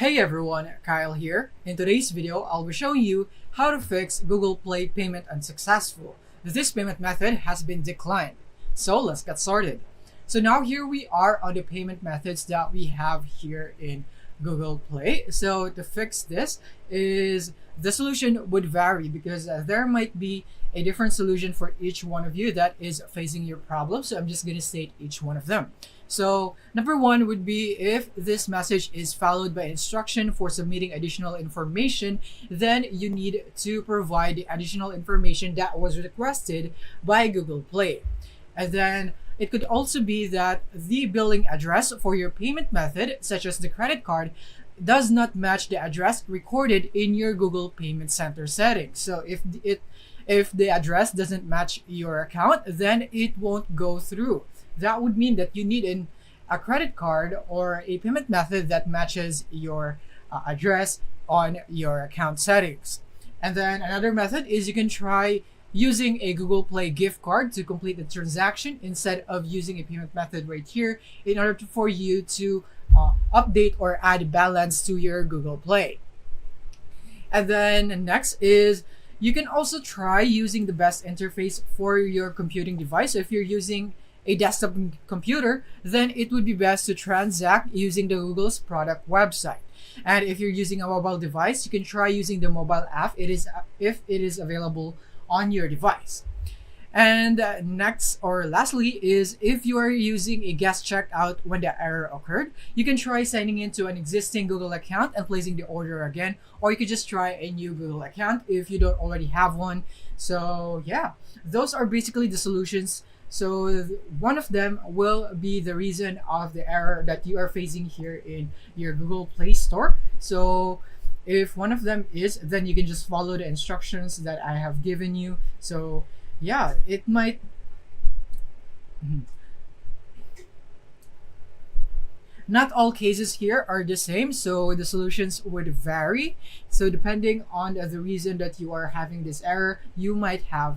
Hey everyone, Kyle here. In today's video, I'll be showing you how to fix Google Play payment unsuccessful. This payment method has been declined. So let's get started. So now here we are on the payment methods that we have here in Google Play. So to fix this is the solution would vary because there might be a different solution for each one of you that is facing your problem. So I'm just going to state each one of them. So number one would be if this message is followed by instruction for submitting additional information, then you need to provide the additional information that was requested by Google Play. And then it could also be that the billing address for your payment method, such as the credit card, does not match the address recorded in your Google Payment Center settings. So if the address doesn't match your account, then it won't go through. That would mean that you need a credit card or a payment method that matches your address on your account settings. And then another method is you can try using a Google Play gift card to complete the transaction instead of using a payment method right here in order for you to update or add balance to your Google Play. And then next is you can also try using the best interface for your computing device. So if you're using a desktop computer, then it would be best to transact using the Google's product website. And if you're using a mobile device, you can try using the mobile app if it is available on your device. And next or lastly is if you are using a guest checkout when the error occurred, you can try signing into an existing Google account and placing the order again, or you could just try a new Google account if you don't already have one. So yeah, those are basically the solutions. So one of them will be the reason of the error that you are facing here in your Google Play Store. So if one of them is, then you can just follow the instructions that I have given you. So yeah, it might not all cases here are the same, so the solutions would vary. So depending on the reason that you are having this error, you might have